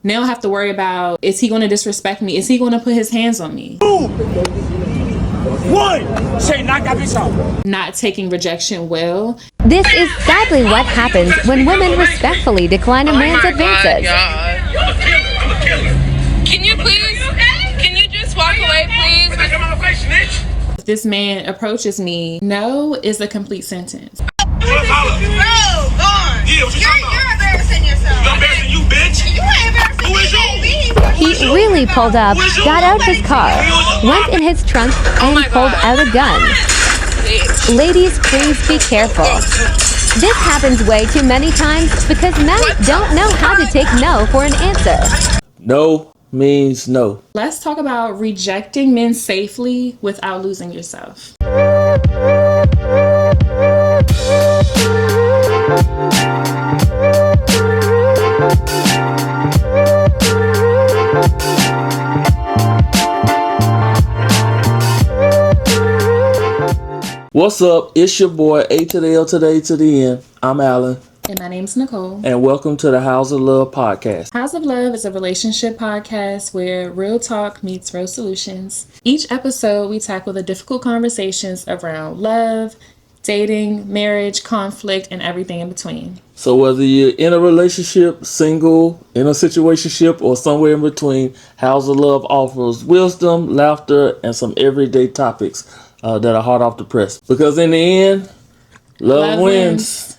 now I have to worry about, is he going to disrespect me? Is he going to put his hands on me? One, say knock that bitch out. Not taking rejection well. This is sadly what happens when women respectfully decline a man's advances. Can you please, can you just walk away, please? If this man approaches me, no is a complete sentence. Bro, gone. Yeah, what you talking about? You're embarrassing yourself. I'm embarrassing you, bitch. You ain't embarrassing Who is you? He really pulled up, got out his car, went in his trunk, and pulled out a gun. Ladies, please be careful. This happens way too many times because men don't know how to take no for an answer. No means no. Let's talk about rejecting men safely without losing yourself. What's up? It's your boy A to the L to the A to the N. I'm Alan. And my name's Nicole. And welcome to the Howze of Love podcast. Howze of Love is a relationship podcast where real talk meets real solutions. Each episode, we tackle the difficult conversations around love, dating, marriage, conflict, and everything in between. So whether you're in a relationship, single, in a situationship, or somewhere in between, Howze of Love offers wisdom, laughter, and some everyday topics that are hot off the press. Because in the end, love wins.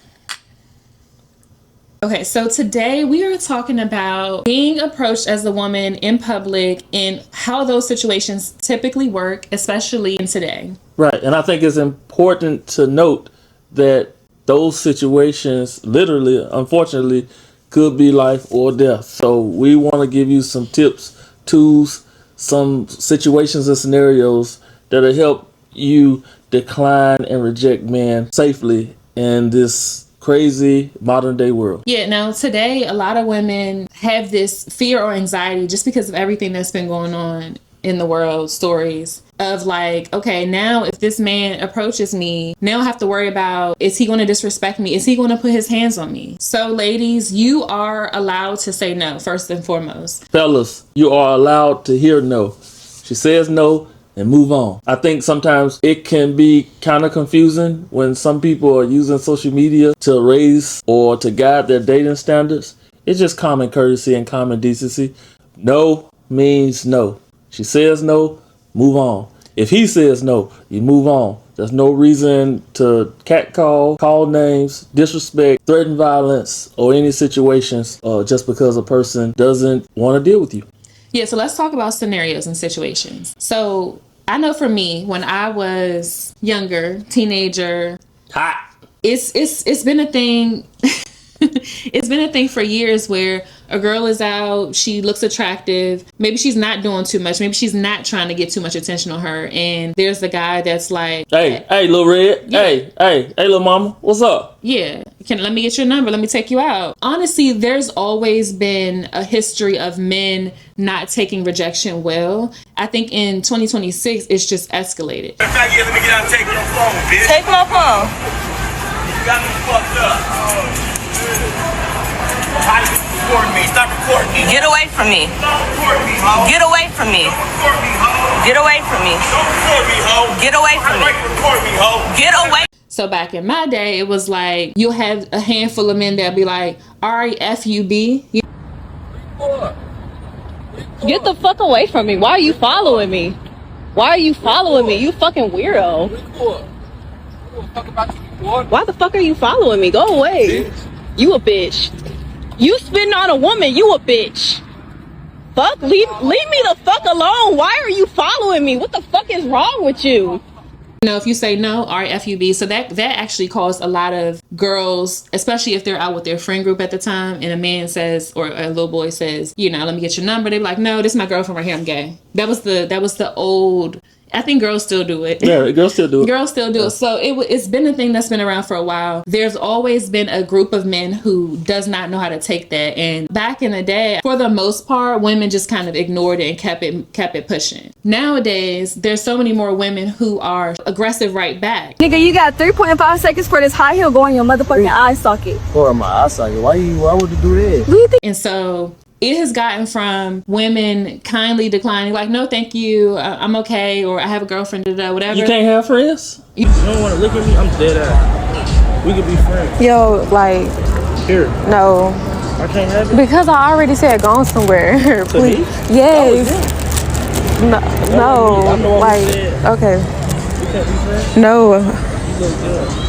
Okay, so today we are talking about being approached as a woman in public and how those situations typically work, especially in today. Right, and I think it's important to note that those situations literally, unfortunately, could be life or death. So we want to give you some tips, tools, some situations and scenarios that'll help you decline and reject men safely in this crazy modern day world. Yeah, now today a lot of women have this fear or anxiety just because of everything that's been going on in the world, stories of like, okay, now if this man approaches me, now I have to worry about, is he going to disrespect me? Is he going to put his hands on me? So ladies, you are allowed to say no, first and foremost. Fellas, you are allowed to hear no. She says no and move on. I think sometimes it can be kind of confusing when some people are using social media to raise or to guide their dating standards. It's just common courtesy and common decency. No means no. She says no, move on. If he says no, you move on. There's no reason to catcall, call names, disrespect, threaten violence, or any situations just because a person doesn't want to deal with you. Yeah, so let's talk about scenarios and situations. So I know for me, when I was younger, teenager, it's been a thing. It's been a thing for years where a girl is out, she looks attractive, maybe she's not doing too much, maybe she's not trying to get too much attention on her, and there's the guy that's like, hey, little red, yeah. hey, little mama, what's up? Yeah, let me get your number, let me take you out. Honestly, there's always been a history of men not taking rejection well. I think in 2026, it's just escalated. Let me get out and take your phone, bitch. Take my phone. You got me fucked up. Stop recording me. Get away from me. Stop recording me, ho. Get away from me. Record me, ho. Get away from me. Don't record me, ho. Get away from me. Record me, ho. Get away. So back in my day, it was like, you'll have a handful of men that'll be like, R-E-F-U-B. Get the fuck away from me. Why are you following me? Why are you following me? You fucking weirdo. Why the fuck are you following me? Go away. You a bitch. You spitting on a woman. You a bitch. Fuck, leave me the fuck alone. Why are you following me? What the fuck is wrong with you? You know, if you say no, R-E-F-U-B. So that actually caused a lot of girls, especially if they're out with their friend group at the time, and a man says, or a little boy says, you know, let me get your number. They're like, no, this is my girlfriend right here. I'm gay. That was the old. I think girls still do it. Yeah, girls still do it. Girls still do it. So it's been a thing that's been around for a while. There's always been a group of men who does not know how to take that. And back in the day, for the most part, women just kind of ignored it and kept it pushing. Nowadays, there's so many more women who are aggressive right back. Nigga, you got 3.5 seconds for this high heel going your motherfucking eye socket. For my eye socket? Why would you do that? And so it has gotten from women kindly declining, like, no, thank you, I'm okay, or I have a girlfriend, whatever. You can't have friends? You don't want to look at me? I'm dead ass. We could be friends. Yo, like, Here. no. I can't have it? Because I already said gone somewhere. Please. Me? Yes. No. I know what we Like, said. okay. We can't be friends? No. You look good.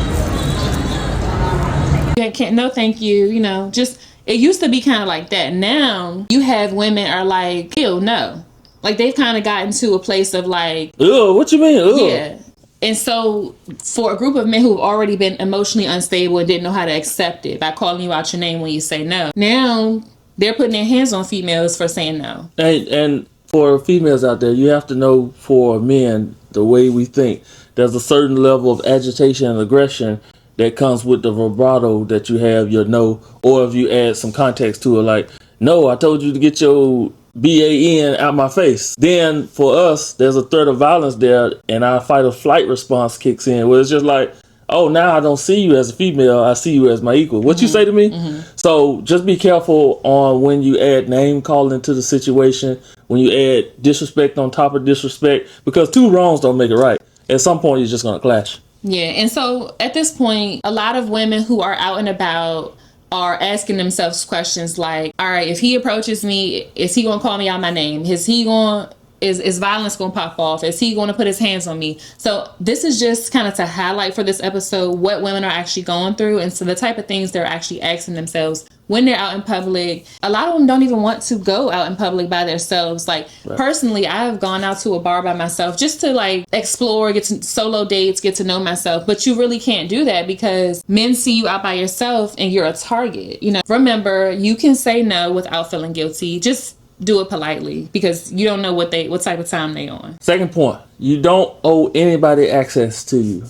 Can't, no, thank you. You know, just it used to be kind of like that. Now you have women are like, ew, no. Like they've kind of gotten to a place of like, Ugh, what you mean? Ugh. yeah. And so for a group of men who've already been emotionally unstable and didn't know how to accept it by calling you out your name when you say no, now they're putting their hands on females for saying no. And for females out there, you have to know for men, the way we think, there's a certain level of agitation and aggression that comes with the vibrato that you have your no, or if you add some context to it, like, no, I told you to get your BAN out my face. Then for us, there's a threat of violence there, and our fight or flight response kicks in, where it's just like, oh, now I don't see you as a female, I see you as my equal. What you say to me? So just be careful on when you add name calling to the situation, when you add disrespect on top of disrespect, because two wrongs don't make it right. At some point, you're just going to clash. Yeah, and so at this point, a lot of women who are out and about are asking themselves questions like, all right, if he approaches me, is he gonna call me out my name? Is violence gonna pop off? Is he gonna put his hands on me? So this is just kind of to highlight for this episode what women are actually going through, and so the type of things they're actually asking themselves when they're out in public. A lot of them don't even want to go out in public by themselves. Like, personally, I've gone out to a bar by myself just to like explore, get to solo dates, get to know myself. But you really can't do that because men see you out by yourself and you're a target. You know, remember, you can say no without feeling guilty. Just do it politely because you don't know what type of time they on. Second point, you don't owe anybody access to you,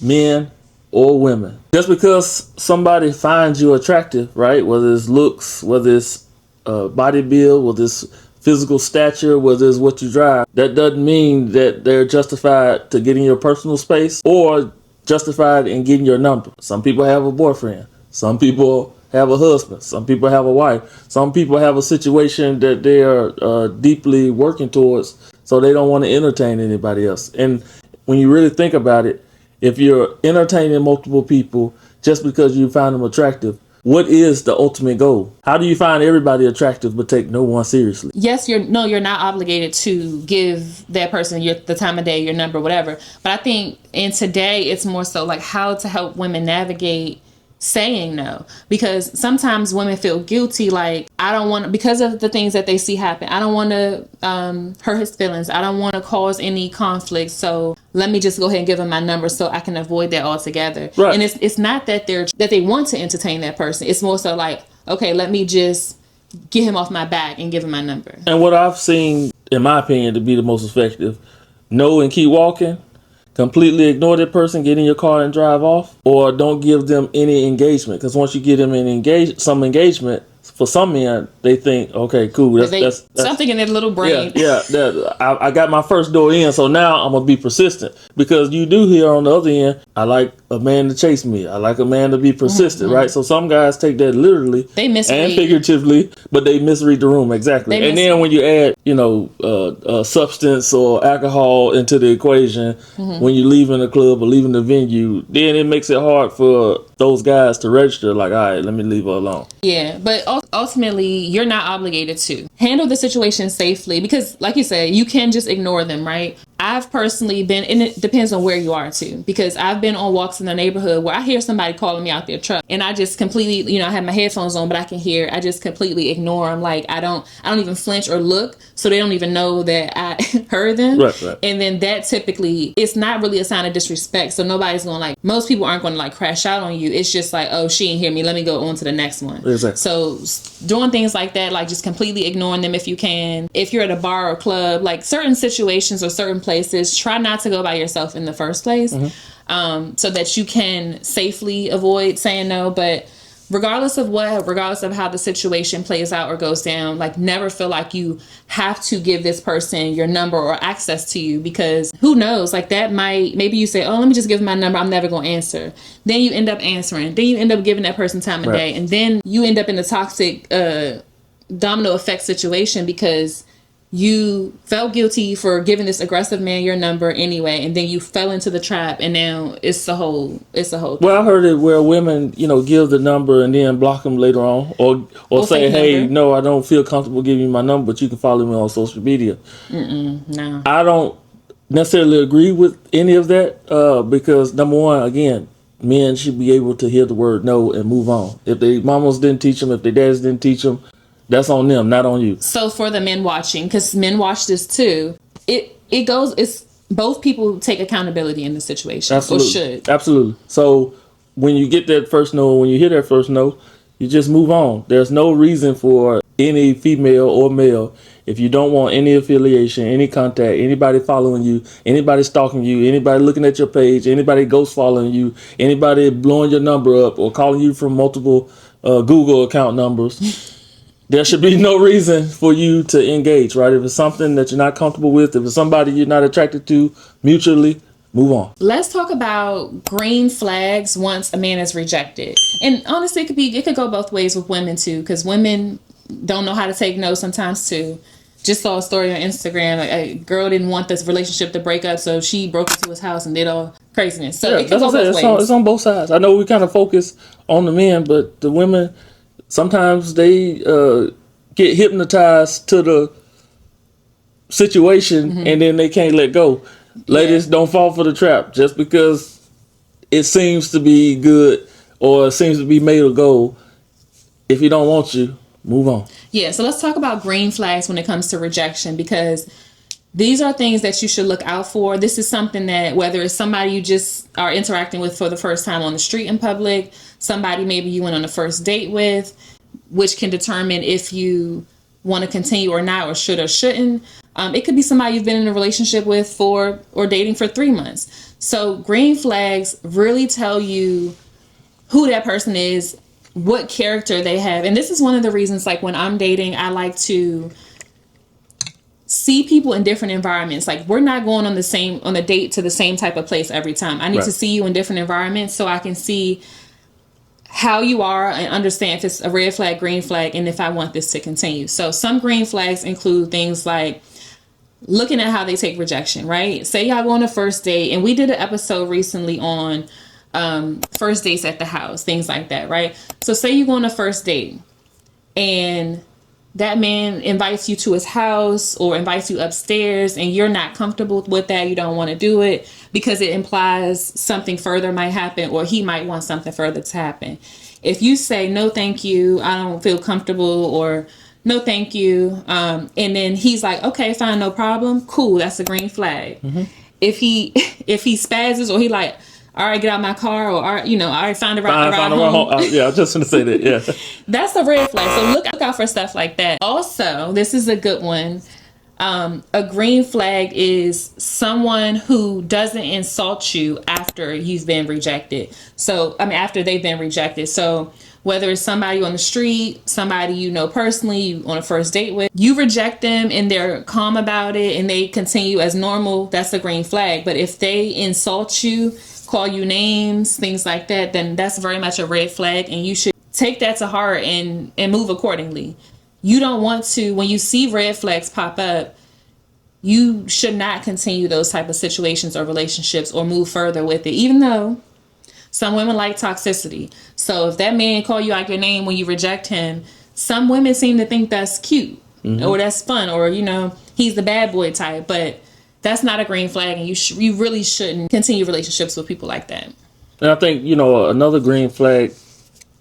men or women. Just because somebody finds you attractive, right? Whether it's looks, whether it's body build, whether it's physical stature, whether it's what you drive, that doesn't mean that they're justified to get in your personal space or justified in getting your number. Some people have a boyfriend. Some people have a husband. Some people have a wife. Some people have a situation that they are deeply working towards, so they don't want to entertain anybody else. And when you really think about it, if you're entertaining multiple people just because you find them attractive, what is the ultimate goal? How do you find everybody attractive but take no one seriously? Yes, you're not obligated to give that person the time of day, your number, whatever. But I think in today, it's more so like how to help women navigate saying no, because sometimes women feel guilty, like, I don't want to, because of the things that they see happen, I don't want to hurt his feelings, I don't want to cause any conflict, so let me just go ahead and give him my number so I can avoid that altogether. Right. And it's not that they want to entertain that person, it's more so like, okay, let me just get him off my back and give him my number. And what I've seen, in my opinion, to be the most effective, know and keep walking. Completely ignore that person, get in your car and drive off, or don't give them any engagement. Because once you get them in some engagement, for some men, they think, okay, cool. That's something in their little brain. Yeah. I got my first door in, so now I'm going to be persistent. Because you do hear on the other end, I like a man to chase me. I like a man to be persistent, right? So some guys take that literally and figuratively, but they misread the room, exactly. And then when you add, substance or alcohol into the equation, when you're leaving the club or leaving the venue, then it makes it hard for those guys to register, like, all right, let me leave her alone. Yeah, but ultimately, you're not obligated to handle the situation safely because, like you said, you can just ignore them, right? I've personally been, and it depends on where you are too, because I've been on walks in the neighborhood where I hear somebody calling me out their truck, and I just completely, I have my headphones on, but I can hear. I just completely ignore them. Like I don't even flinch or look, so they don't even know that I heard them. Right. And then that typically, it's not really a sign of disrespect. So nobody's going most people aren't going to crash out on you. It's just like, oh, she didn't hear me. Let me go on to the next one. Exactly. So doing things like that, like just completely ignoring them if you can. If you're at a bar or club, like certain situations or certain places, try not to go by yourself in the first place, so that you can safely avoid saying no. But regardless of how the situation plays out or goes down, never feel like you have to give this person your number or access to you, because who knows, maybe you say, oh, let me just give them my number, I'm never going to answer. Then you end up answering. Then you end up giving that person time of day. And then you end up in the toxic domino effect situation because you felt guilty for giving this aggressive man your number anyway, and then you fell into the trap, and now it's a whole thing. Well, I heard it where women, give the number and then block them later on, or say, "Hey, number. no, I don't feel comfortable giving you my number, but you can follow me on social media." No, I don't necessarily agree with any of that because number one, again, men should be able to hear the word no and move on. If their mamas didn't teach them, if their dads didn't teach them, that's on them, not on you. So for the men watching, because men watch this too, it's both people take accountability in the situation. Absolutely. Or should. Absolutely. So when you get that first no, when you hear that first no, you just move on. There's no reason for any female or male, if you don't want any affiliation, any contact, anybody following you, anybody stalking you, anybody looking at your page, anybody ghost following you, anybody blowing your number up or calling you from multiple Google account numbers. There should be no reason for you to engage, right? If it's something that you're not comfortable with, if it's somebody you're not attracted to mutually, move on. Let's talk about green flags once a man is rejected. And honestly, it could go both ways with women too, because women don't know how to take no sometimes too. Just saw a story on Instagram, like a girl didn't want this relationship to break up, so she broke into his house and did all craziness. So it could go both ways. It's on both sides. I know we kind of focus on the men, but the women, sometimes they get hypnotized to the situation and then they can't let go. Ladies, don't fall for the trap just because it seems to be good or it seems to be made of gold. If he don't want you, move on. Yeah, so let's talk about green flags when it comes to rejection, because these are things that you should look out for. This is something that whether it's somebody you just are interacting with for the first time on the street in public, somebody maybe you went on a first date with, which can determine if you want to continue or not, or should or shouldn't. It could be somebody you've been in a relationship with or dating for 3 months. So green flags really tell you who that person is, what character they have. And this is one of the reasons, like when I'm dating, I like to see people in different environments. Like we're not going on a date to the same type of place every time. I need to see you in different environments so I can see how you are and understand if it's a red flag, green flag, and if I want this to continue. So some green flags include things like looking at how they take rejection, right? Say y'all go on a first date, and we did an episode recently on first dates at the house, things like that, right? So say you go on a first date and that man invites you to his house or invites you upstairs and you're not comfortable with that. You don't want to do it because it implies something further might happen, or he might want something further to happen. If you say, no, thank you, I don't feel comfortable, or no, thank you. And then he's like, okay, fine, no problem. Cool. That's a green flag. If he spazzes, or he like, all right, get out my car, or all right, find a ride home. Yeah, I was just going to say that. Yeah, that's a red flag. So look out for stuff like that. Also, this is a good one. A green flag is someone who doesn't insult you after you've been rejected. So, after they've been rejected. So whether it's somebody on the street, somebody you know personally, you on a first date with, you reject them and they're calm about it and they continue as normal, that's a green flag. But if they insult you, call you names, things like that, then that's very much a red flag, and you should take that to heart and move accordingly. You don't want to, when you see red flags pop up, you should not continue those type of situations or relationships or move further with it, even though some women like toxicity. So if that man call you out your name when you reject him, some women seem to think that's cute or that's fun, or, he's the bad boy type, but that's not a green flag, and you really shouldn't continue relationships with people like that. And I think, another green flag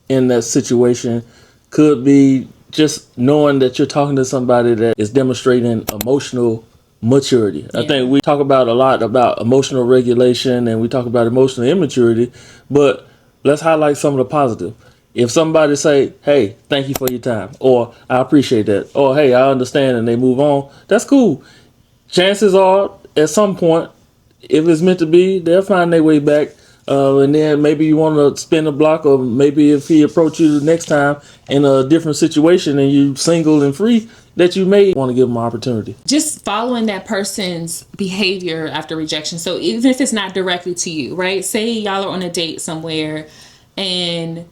in that situation could be just knowing that you're talking to somebody that is demonstrating emotional maturity. I think we talk about a lot about emotional regulation and we talk about emotional immaturity, but let's highlight some of the positive. If somebody say, hey, thank you for your time, or I appreciate that, or hey, I understand, and they move on, that's cool. Chances are, at some point, if it's meant to be, they'll find their way back. And then maybe you want to spin a block, or maybe if he approach you the next time in a different situation and you single and free, that you may want to give them an opportunity. Just following that person's behavior after rejection. So even if it's not directly to you, right? Say y'all are on a date somewhere and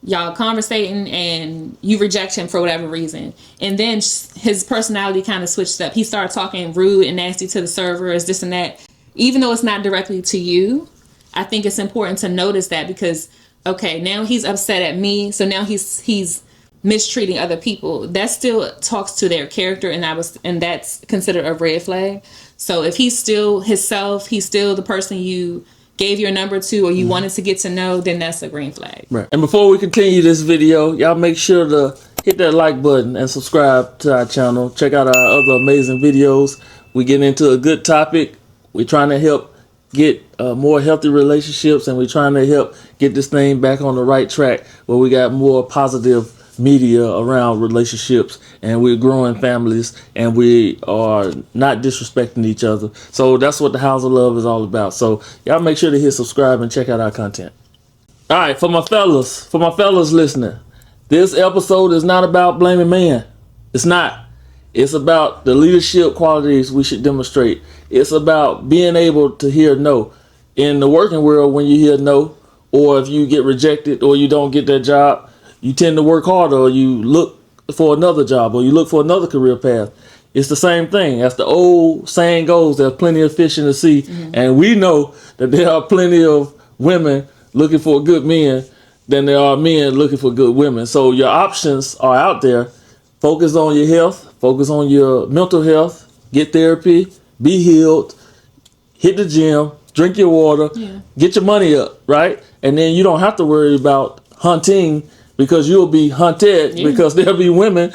y'all conversating and you reject him for whatever reason, and then his personality kind of switched up. He started talking rude and nasty to the servers, this and that, even though it's not directly to you. I think it's important to notice that, because okay, now he's upset at me, so now he's mistreating other people. That still talks to their character, and that's considered a red flag. So if he's still himself, he's still the person you gave your number to or you wanted to get to know, then that's a green flag. Right. And before we continue this video, y'all make sure to hit that like button and subscribe to our channel. Check out our other amazing videos. We get into a good topic. We're trying to help get more healthy relationships, and we're trying to help get this thing back on the right track where we got more positive media around relationships, and we're growing families, and we are not disrespecting each other. So that's what the Howze of Love is all about. So y'all make sure to hit subscribe and check out our content. All right, for my fellas listening, this episode is not about blaming man. It's not. It's about the leadership qualities we should demonstrate. It's about being able to hear no. In the working world, when you hear no, or if you get rejected or you don't get that job, you tend to work harder, or you look for another job, or you look for another career path. It's the same thing. As the old saying goes, there's plenty of fish in the sea. Mm-hmm. And we know that there are plenty of women looking for good men than there are men looking for good women. So your options are out there. Focus on your health. Focus on your mental health. Get therapy. Be healed. Hit the gym. Drink your water. Yeah. Get your money up, right? And then you don't have to worry about hunting, because you'll be hunted, because there'll be women,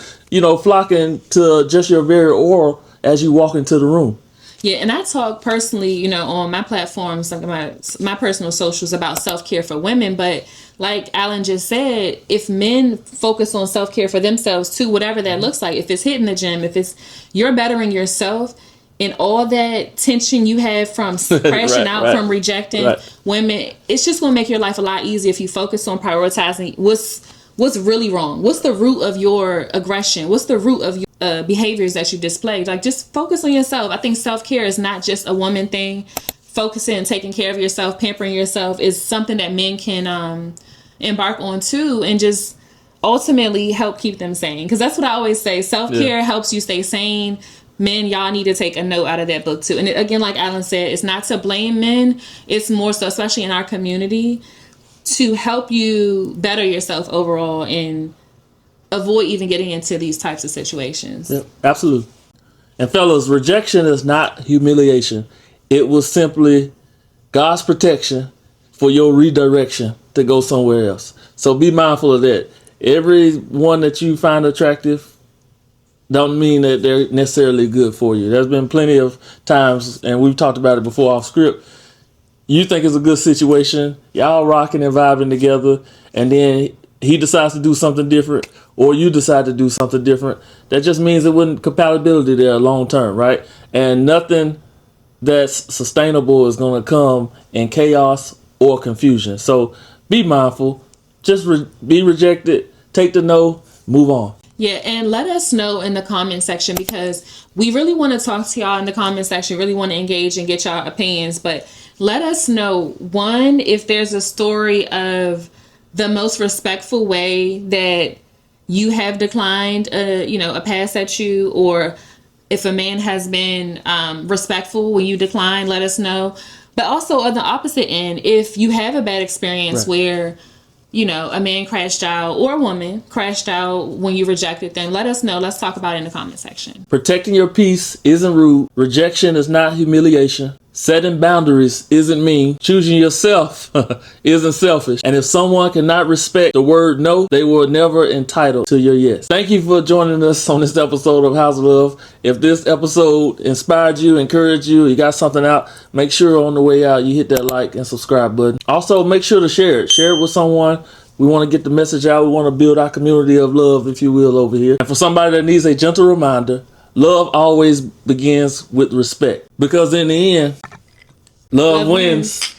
flocking to just your very aura as you walk into the room. Yeah, and I talk personally, on my platforms, like my personal socials, about self-care for women. But like Alan just said, if men focus on self-care for themselves too, whatever that looks like, if it's hitting the gym, if it's you're bettering yourself, and all that tension you have from crashing out, from rejecting women, it's just going to make your life a lot easier if you focus on prioritizing what's really wrong. What's the root of your aggression? What's the root of your behaviors that you displayed? Like, just focus on yourself. I think self-care is not just a woman thing. Focusing and taking care of yourself, pampering yourself, is something that men can embark on too, and just ultimately help keep them sane. Because that's what I always say. Self-care helps you stay sane. Men, y'all need to take a note out of that book too. And again, like Alan said, it's not to blame men. It's more so, especially in our community, to help you better yourself overall and avoid even getting into these types of situations. Yep, absolutely. And fellas, rejection is not humiliation. It was simply God's protection for your redirection to go somewhere else. So be mindful of that. Everyone that you find attractive don't mean that they're necessarily good for you. There's been plenty of times, and we've talked about it before off script, you think it's a good situation, y'all rocking and vibing together, and then he decides to do something different, or you decide to do something different. That just means there wasn't compatibility there long term, right? And nothing that's sustainable is going to come in chaos or confusion. So be mindful. Just be rejected. Take the no. Move on. Yeah, and let us know in the comment section, because we really want to talk to y'all in the comment section, really want to engage and get y'all opinions. But let us know, one, if there's a story of the most respectful way that you have declined a pass at you, or if a man has been respectful when you decline, let us know. But also on the opposite end, if you have a bad experience where a man crashed out or a woman crashed out when you rejected them, let us know. Let's talk about it in the comment section. Protecting your peace isn't rude. Rejection is not humiliation. Setting boundaries isn't mean. Choosing yourself isn't selfish. And if someone cannot respect the word no, they were never entitled to your yes. Thank you for joining us on this episode of Howze of Love. If this episode inspired you, encouraged you, you got something out, make sure on the way out you hit that like and subscribe button. Also, make sure to share it. Share it with someone. We want to get the message out. We want to build our community of love, if you will, over here. And for somebody that needs a gentle reminder, love always begins with respect. Because in the end, love wins.